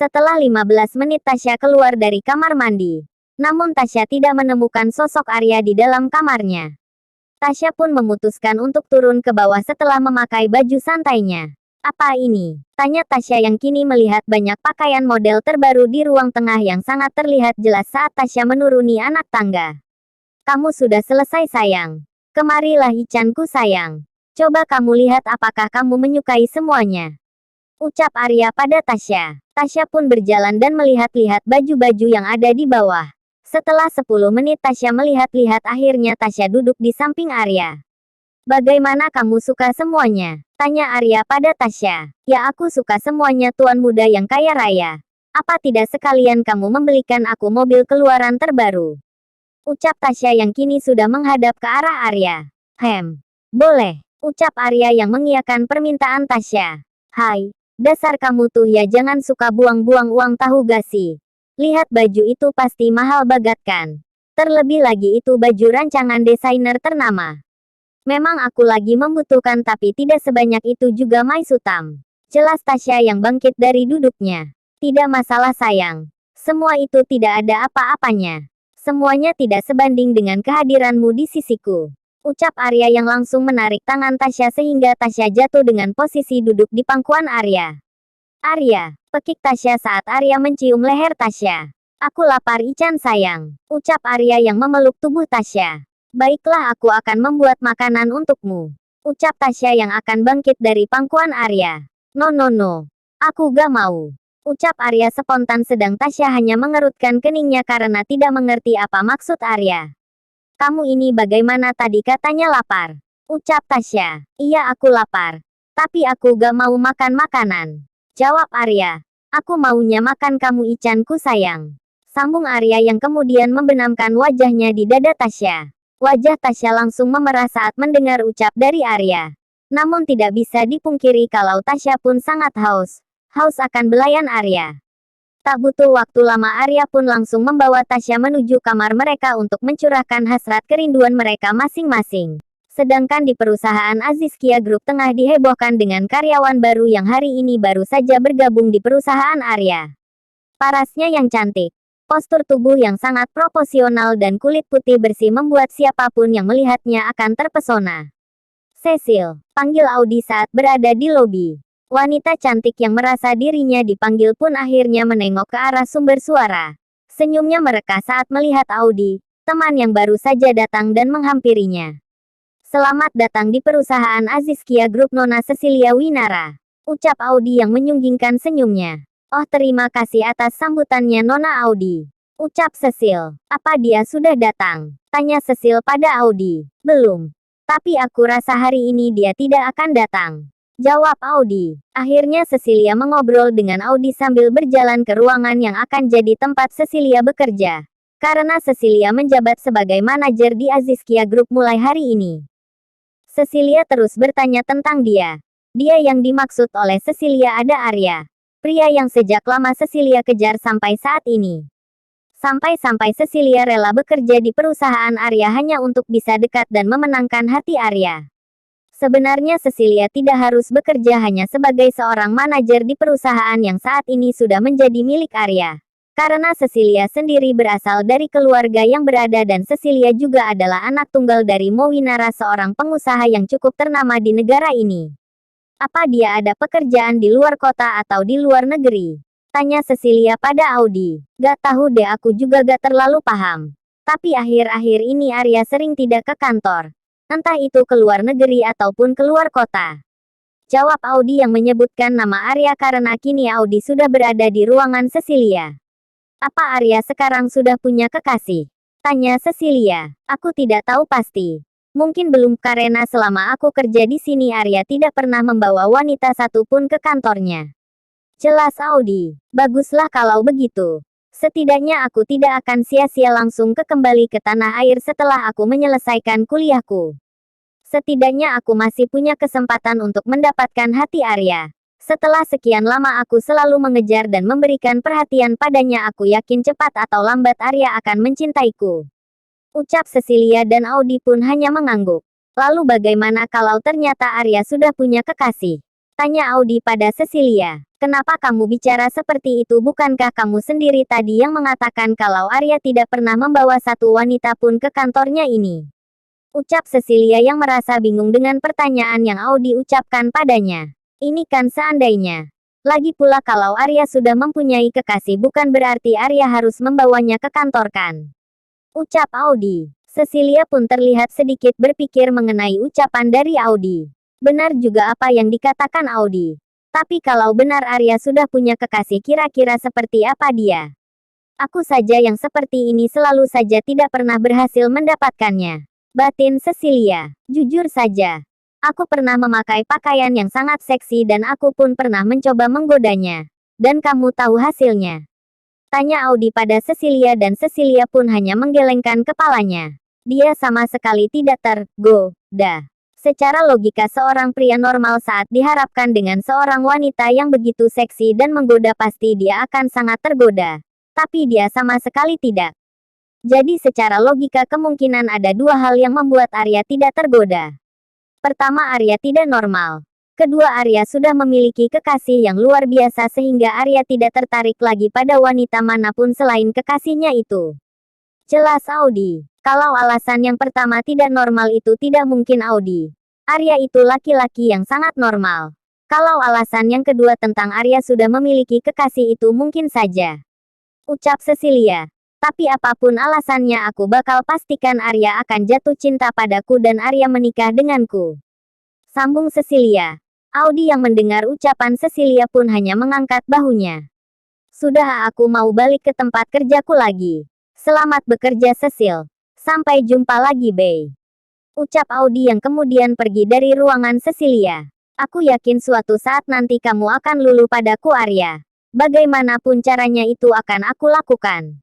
Setelah 15 menit Tasya keluar dari kamar mandi. Namun Tasya tidak menemukan sosok Arya di dalam kamarnya. Tasya pun memutuskan untuk turun ke bawah setelah memakai baju santainya. Apa ini? Tanya Tasya yang kini melihat banyak pakaian model terbaru di ruang tengah yang sangat terlihat jelas saat Tasya menuruni anak tangga. Kamu sudah selesai sayang. Kemarilah Ichanku sayang. Coba kamu lihat apakah kamu menyukai semuanya. Ucap Arya pada Tasya. Tasya pun berjalan dan melihat-lihat baju-baju yang ada di bawah. Setelah 10 menit Tasya melihat-lihat akhirnya Tasya duduk di samping Arya. Bagaimana kamu suka semuanya? Tanya Arya pada Tasya. Ya aku suka semuanya tuan muda yang kaya raya. Apa tidak sekalian kamu membelikan aku mobil keluaran terbaru? Ucap Tasya yang kini sudah menghadap ke arah Arya. Boleh. Ucap Arya yang mengiyakan permintaan Tasya. Hai, dasar kamu tuh ya jangan suka buang-buang uang tahu gak sih? Lihat baju itu pasti mahal banget kan? Terlebih lagi itu baju rancangan desainer ternama. Memang aku lagi membutuhkan tapi tidak sebanyak itu juga Mai Sutam. Jelas Tasya yang bangkit dari duduknya. Tidak masalah sayang. Semua itu tidak ada apa-apanya. Semuanya tidak sebanding dengan kehadiranmu di sisiku. Ucap Arya yang langsung menarik tangan Tasya sehingga Tasya jatuh dengan posisi duduk di pangkuan Arya. Arya, pekik Tasya saat Arya mencium leher Tasya. Aku lapar Ichan sayang. Ucap Arya yang memeluk tubuh Tasya. Baiklah aku akan membuat makanan untukmu. Ucap Tasya yang akan bangkit dari pangkuan Arya. No. Aku gak mau. Ucap Arya spontan sedang Tasya hanya mengerutkan keningnya karena tidak mengerti apa maksud Arya. Kamu ini bagaimana tadi katanya lapar? Ucap Tasya. Iya aku lapar. Tapi aku gak mau makan makanan. Jawab Arya. Aku maunya makan kamu Ichanku sayang. Sambung Arya yang kemudian membenamkan wajahnya di dada Tasya. Wajah Tasya langsung memerah saat mendengar ucap dari Arya. Namun tidak bisa dipungkiri kalau Tasya pun sangat haus. Haus akan belayan Arya. Tak butuh waktu lama Arya pun langsung membawa Tasya menuju kamar mereka untuk mencurahkan hasrat kerinduan mereka masing-masing. Sedangkan di perusahaan Azizkia Group tengah dihebohkan dengan karyawan baru yang hari ini baru saja bergabung di perusahaan Arya. Parasnya yang cantik, postur tubuh yang sangat proporsional dan kulit putih bersih membuat siapapun yang melihatnya akan terpesona. Cecil, panggil Audi saat berada di lobi. Wanita cantik yang merasa dirinya dipanggil pun akhirnya menengok ke arah sumber suara. Senyumnya mereka saat melihat Audi, teman yang baru saja datang dan menghampirinya. Selamat datang di perusahaan Azizkia Group Nona Cecilia Winara. Ucap Audi yang menyunggingkan senyumnya. Oh terima kasih atas sambutannya Nona Audi. Ucap Cecil. Apa dia sudah datang? Tanya Cecil pada Audi. Belum. Tapi aku rasa hari ini dia tidak akan datang. Jawab Audi. Akhirnya Cecilia mengobrol dengan Audi sambil berjalan ke ruangan yang akan jadi tempat Cecilia bekerja. Karena Cecilia menjabat sebagai manajer di Azizkia Group mulai hari ini. Cecilia terus bertanya tentang dia. Dia yang dimaksud oleh Cecilia ada Arya. Pria yang sejak lama Cecilia kejar sampai saat ini. Sampai-sampai Cecilia rela bekerja di perusahaan Arya hanya untuk bisa dekat dan memenangkan hati Arya. Sebenarnya Cecilia tidak harus bekerja hanya sebagai seorang manajer di perusahaan yang saat ini sudah menjadi milik Arya. Karena Cecilia sendiri berasal dari keluarga yang berada dan Cecilia juga adalah anak tunggal dari Mo Winara seorang pengusaha yang cukup ternama di negara ini. Apa dia ada pekerjaan di luar kota atau di luar negeri? Tanya Cecilia pada Audi. Gak tahu deh aku juga gak terlalu paham. Tapi akhir-akhir ini Arya sering tidak ke kantor. Entah itu ke luar negeri ataupun keluar kota. Jawab Audi yang menyebutkan nama Arya karena kini Audi sudah berada di ruangan Cecilia. Apa Arya sekarang sudah punya kekasih? Tanya Cecilia. Aku tidak tahu pasti. Mungkin belum karena selama aku kerja di sini Arya tidak pernah membawa wanita satupun ke kantornya. Jelas Audi. Baguslah kalau begitu. Setidaknya aku tidak akan sia-sia langsung kembali ke tanah air setelah aku menyelesaikan kuliahku. Setidaknya aku masih punya kesempatan untuk mendapatkan hati Arya. Setelah sekian lama aku selalu mengejar dan memberikan perhatian padanya aku yakin cepat atau lambat Arya akan mencintaiku. Ucap Cecilia dan Audi pun hanya mengangguk. Lalu bagaimana kalau ternyata Arya sudah punya kekasih? Tanya Audi pada Cecilia. Kenapa kamu bicara seperti itu? Bukankah kamu sendiri tadi yang mengatakan kalau Arya tidak pernah membawa satu wanita pun ke kantornya ini? Ucap Cecilia yang merasa bingung dengan pertanyaan yang Audi ucapkan padanya. Ini kan seandainya. Lagi pula kalau Arya sudah mempunyai kekasih bukan berarti Arya harus membawanya ke kantor kan? Ucap Audi. Cecilia pun terlihat sedikit berpikir mengenai ucapan dari Audi. Benar juga apa yang dikatakan Audi. Tapi kalau benar Arya sudah punya kekasih kira-kira seperti apa dia? Aku saja yang seperti ini selalu saja tidak pernah berhasil mendapatkannya. Batin Cecilia. Jujur saja. Aku pernah memakai pakaian yang sangat seksi dan aku pun pernah mencoba menggodanya. Dan kamu tahu hasilnya. Tanya Audi pada Cecilia dan Cecilia pun hanya menggelengkan kepalanya. Dia sama sekali tidak tergoda. Secara logika seorang pria normal saat diharapkan dengan seorang wanita yang begitu seksi dan menggoda pasti dia akan sangat tergoda. Tapi dia sama sekali tidak. Jadi secara logika kemungkinan ada dua hal yang membuat Arya tidak tergoda. Pertama, Arya tidak normal. Kedua, Arya sudah memiliki kekasih yang luar biasa sehingga Arya tidak tertarik lagi pada wanita manapun selain kekasihnya itu. Jelas Audi. Kalau alasan yang pertama tidak normal itu tidak mungkin Audi. Arya itu laki-laki yang sangat normal. Kalau alasan yang kedua tentang Arya sudah memiliki kekasih itu mungkin saja. Ucap Cecilia. Tapi apapun alasannya aku bakal pastikan Arya akan jatuh cinta padaku dan Arya menikah denganku. Sambung Cecilia. Audi yang mendengar ucapan Cecilia pun hanya mengangkat bahunya. Sudah aku mau balik ke tempat kerjaku lagi. Selamat bekerja Cecil. Sampai jumpa lagi Bay. Ucap Audi yang kemudian pergi dari ruangan Cecilia. Aku yakin suatu saat nanti kamu akan luluh padaku Arya. Bagaimanapun caranya itu akan aku lakukan.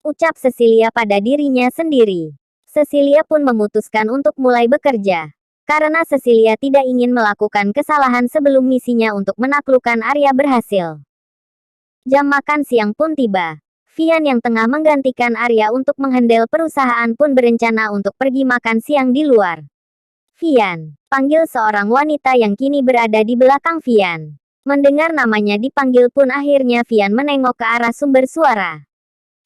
Ucap Cecilia pada dirinya sendiri. Cecilia pun memutuskan untuk mulai bekerja. Karena Cecilia tidak ingin melakukan kesalahan sebelum misinya untuk menaklukkan Arya berhasil. Jam makan siang pun tiba. Vian yang tengah menggantikan Arya untuk menghandle perusahaan pun berencana untuk pergi makan siang di luar. Vian, panggil seorang wanita yang kini berada di belakang Vian. Mendengar namanya dipanggil pun akhirnya Vian menengok ke arah sumber suara.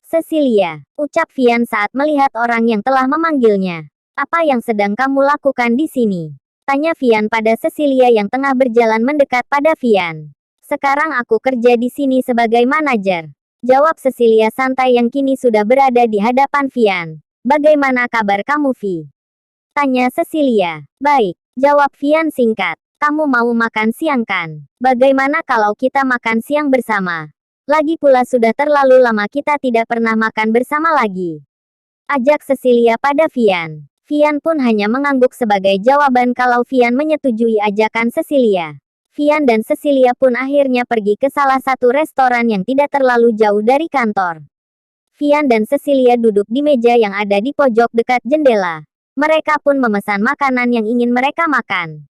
Cecilia, ucap Vian saat melihat orang yang telah memanggilnya. Apa yang sedang kamu lakukan di sini? Tanya Vian pada Cecilia yang tengah berjalan mendekat pada Vian. Sekarang aku kerja di sini sebagai manajer. Jawab Cecilia santai yang kini sudah berada di hadapan Vian. Bagaimana kabar kamu Vi? Tanya Cecilia. Baik, jawab Vian singkat. Kamu mau makan siang kan? Bagaimana kalau kita makan siang bersama? Lagi pula sudah terlalu lama kita tidak pernah makan bersama lagi. Ajak Cecilia pada Vian. Vian pun hanya mengangguk sebagai jawaban kalau Vian menyetujui ajakan Cecilia. Vian dan Cecilia pun akhirnya pergi ke salah satu restoran yang tidak terlalu jauh dari kantor. Vian dan Cecilia duduk di meja yang ada di pojok dekat jendela. Mereka pun memesan makanan yang ingin mereka makan.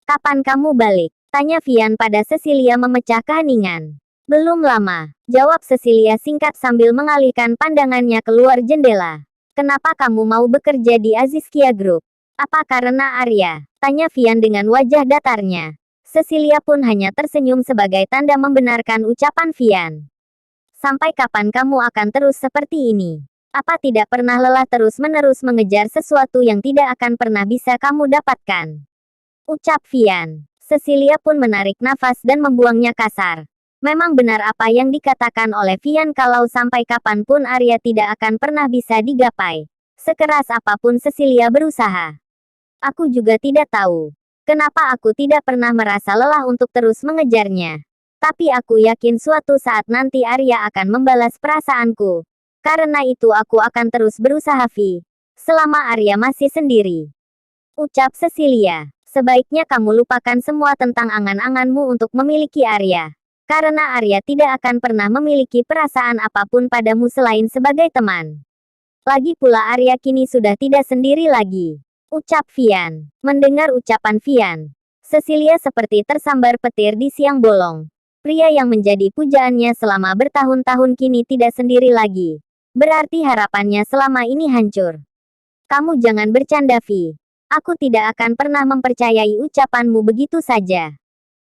Kapan kamu balik? Tanya Vian pada Cecilia memecah keheningan. Belum lama, jawab Cecilia singkat sambil mengalihkan pandangannya keluar jendela. Kenapa kamu mau bekerja di Azizkia Group? Apa karena Arya? Tanya Vian dengan wajah datarnya. Cecilia pun hanya tersenyum sebagai tanda membenarkan ucapan Vian. Sampai kapan kamu akan terus seperti ini? Apa tidak pernah lelah terus-menerus mengejar sesuatu yang tidak akan pernah bisa kamu dapatkan? Ucap Vian. Cecilia pun menarik nafas dan membuangnya kasar. Memang benar apa yang dikatakan oleh Vian kalau sampai kapanpun Arya tidak akan pernah bisa digapai. Sekeras apapun Cecilia berusaha. Aku juga tidak tahu. Kenapa aku tidak pernah merasa lelah untuk terus mengejarnya. Tapi aku yakin suatu saat nanti Arya akan membalas perasaanku. Karena itu aku akan terus berusaha Vi. Selama Arya masih sendiri. Ucap Cecilia. Sebaiknya kamu lupakan semua tentang angan-anganmu untuk memiliki Arya. Karena Arya tidak akan pernah memiliki perasaan apapun padamu selain sebagai teman. Lagi pula Arya kini sudah tidak sendiri lagi. Ucap Vian. Mendengar ucapan Vian, Cecilia seperti tersambar petir di siang bolong. Pria yang menjadi pujaannya selama bertahun-tahun kini tidak sendiri lagi. Berarti harapannya selama ini hancur. Kamu jangan bercanda Vi. Aku tidak akan pernah mempercayai ucapanmu begitu saja.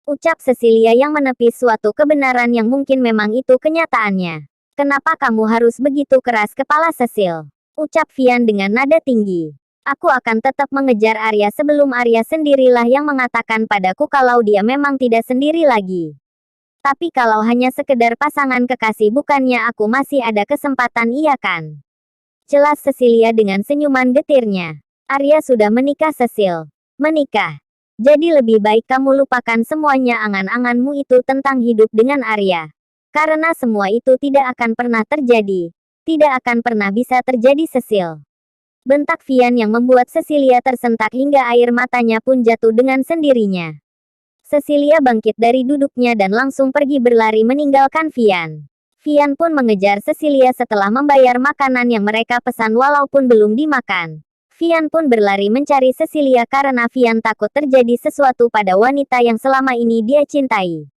Ucap Cecilia yang menepis suatu kebenaran yang mungkin memang itu kenyataannya. Kenapa kamu harus begitu keras kepala, Cecil? Ucap Vian dengan nada tinggi. Aku akan tetap mengejar Arya sebelum Arya sendirilah yang mengatakan padaku kalau dia memang tidak sendiri lagi. Tapi kalau hanya sekedar pasangan kekasih, bukannya aku masih ada kesempatan, iya kan? Jelas Cecilia dengan senyuman getirnya. Arya sudah menikah, Cecil. Menikah. Jadi lebih baik kamu lupakan semuanya angan-anganmu itu tentang hidup dengan Arya. Karena semua itu tidak akan pernah terjadi. Tidak akan pernah bisa terjadi, Cecil. Bentak Vian yang membuat Cecilia tersentak hingga air matanya pun jatuh dengan sendirinya. Cecilia bangkit dari duduknya dan langsung pergi berlari meninggalkan Vian. Vian pun mengejar Cecilia setelah membayar makanan yang mereka pesan walaupun belum dimakan. Vian pun berlari mencari Cecilia karena Vian takut terjadi sesuatu pada wanita yang selama ini dia cintai.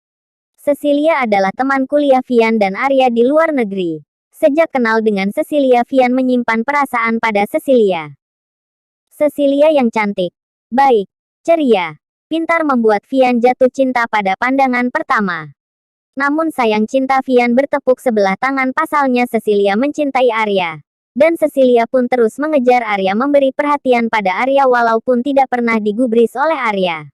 Cecilia adalah teman kuliah Vian dan Arya di luar negeri. Sejak kenal dengan Cecilia, Vian menyimpan perasaan pada Cecilia. Cecilia yang cantik, baik, ceria, pintar membuat Vian jatuh cinta pada pandangan pertama. Namun sayang, cinta Vian bertepuk sebelah tangan, pasalnya Cecilia mencintai Arya. Dan Cecilia pun terus mengejar Arya, memberi perhatian pada Arya walaupun tidak pernah digubris oleh Arya.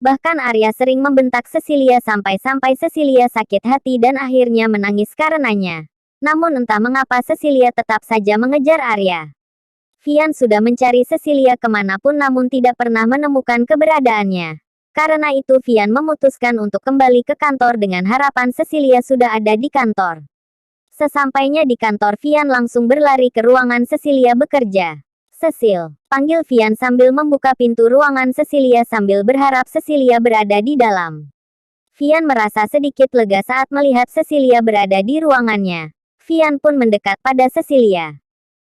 Bahkan Arya sering membentak Cecilia sampai-sampai Cecilia sakit hati dan akhirnya menangis karenanya. Namun entah mengapa Cecilia tetap saja mengejar Arya. Vian sudah mencari Cecilia kemanapun namun tidak pernah menemukan keberadaannya. Karena itu Vian memutuskan untuk kembali ke kantor dengan harapan Cecilia sudah ada di kantor. Sesampainya di kantor, Vian langsung berlari ke ruangan Cecilia bekerja. Cecil, panggil Vian sambil membuka pintu ruangan Cecilia sambil berharap Cecilia berada di dalam. Vian merasa sedikit lega saat melihat Cecilia berada di ruangannya. Vian pun mendekat pada Cecilia.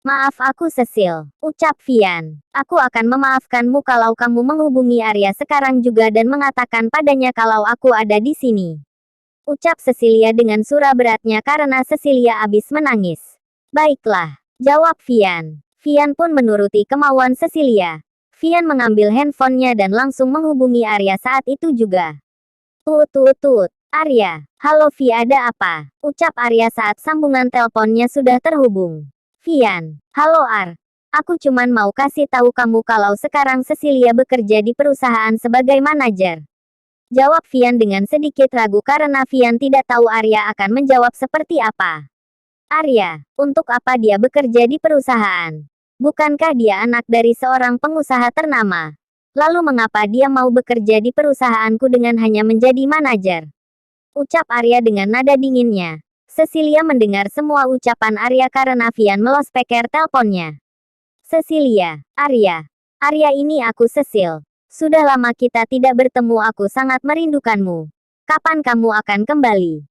Maaf aku, Cecil, ucap Vian. Aku akan memaafkanmu kalau kamu menghubungi Arya sekarang juga dan mengatakan padanya kalau aku ada di sini. Ucap Cecilia dengan suara beratnya karena Cecilia habis menangis. Baiklah, jawab Vian. Vian pun menuruti kemauan Cecilia. Vian mengambil handphonenya dan langsung menghubungi Arya saat itu juga. Tut. Arya, halo Vi, ada apa? Ucap Arya saat sambungan teleponnya sudah terhubung. Vian, halo Ar. Aku cuman mau kasih tahu kamu kalau sekarang Cecilia bekerja di perusahaan sebagai manajer. Jawab Vian dengan sedikit ragu karena Vian tidak tahu Arya akan menjawab seperti apa. Arya, untuk apa dia bekerja di perusahaan? Bukankah dia anak dari seorang pengusaha ternama? Lalu mengapa dia mau bekerja di perusahaanku dengan hanya menjadi manajer? Ucap Arya dengan nada dinginnya. Cecilia mendengar semua ucapan Arya karena Vian melos speaker teleponnya. Cecilia, Arya. Arya, ini aku Cecil. Sudah lama kita tidak bertemu, aku sangat merindukanmu. Kapan kamu akan kembali?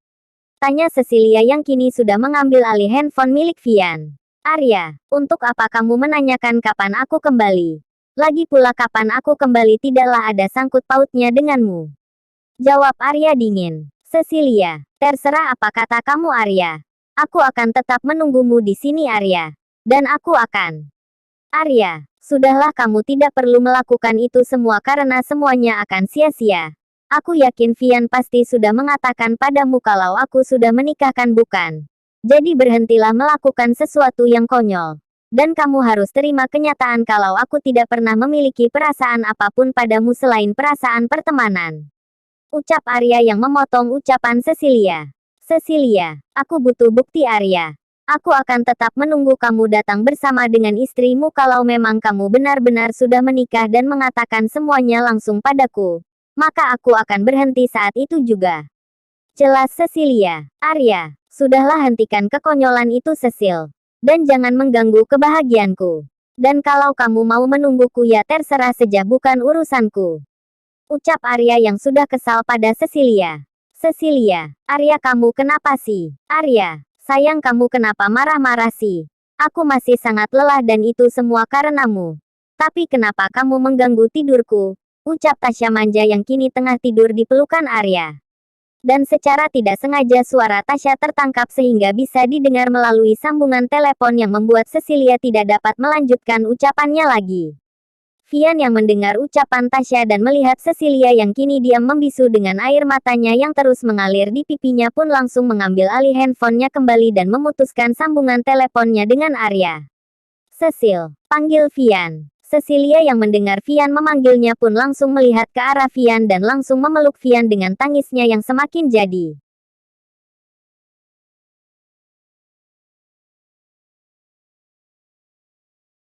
Tanya Cecilia yang kini sudah mengambil alih handphone milik Vian. Arya, untuk apa kamu menanyakan kapan aku kembali? Lagi pula kapan aku kembali tidaklah ada sangkut pautnya denganmu. Jawab Arya dingin. Cecilia, terserah apa kata kamu Arya. Aku akan tetap menunggumu di sini Arya. Dan aku akan. Arya, sudahlah, kamu tidak perlu melakukan itu semua karena semuanya akan sia-sia. Aku yakin Vian pasti sudah mengatakan padamu kalau aku sudah menikahkan, bukan? Jadi berhentilah melakukan sesuatu yang konyol. Dan kamu harus terima kenyataan kalau aku tidak pernah memiliki perasaan apapun padamu selain perasaan pertemanan. Ucap Arya yang memotong ucapan Cecilia. Cecilia, aku butuh bukti Arya. Aku akan tetap menunggu kamu datang bersama dengan istrimu kalau memang kamu benar-benar sudah menikah dan mengatakan semuanya langsung padaku. Maka aku akan berhenti saat itu juga. Jelas Cecilia. Arya, sudahlah, hentikan kekonyolan itu Cecil. Dan jangan mengganggu kebahagiaanku. Dan kalau kamu mau menungguku ya terserah saja, bukan urusanku. Ucap Arya yang sudah kesal pada Cecilia. Cecilia, Arya, kamu kenapa sih? Arya. Sayang, kamu kenapa marah-marah sih? Aku masih sangat lelah dan itu semua karenamu. Tapi kenapa kamu mengganggu tidurku? Ucap Tasya manja yang kini tengah tidur di pelukan Arya. Dan secara tidak sengaja suara Tasya tertangkap sehingga bisa didengar melalui sambungan telepon yang membuat Cecilia tidak dapat melanjutkan ucapannya lagi. Vian yang mendengar ucapan Tasya dan melihat Cecilia yang kini diam membisu dengan air matanya yang terus mengalir di pipinya pun langsung mengambil alih handphonenya kembali dan memutuskan sambungan teleponnya dengan Arya. Cecil, panggil Vian. Cecilia yang mendengar Vian memanggilnya pun langsung melihat ke arah Vian dan langsung memeluk Vian dengan tangisnya yang semakin jadi.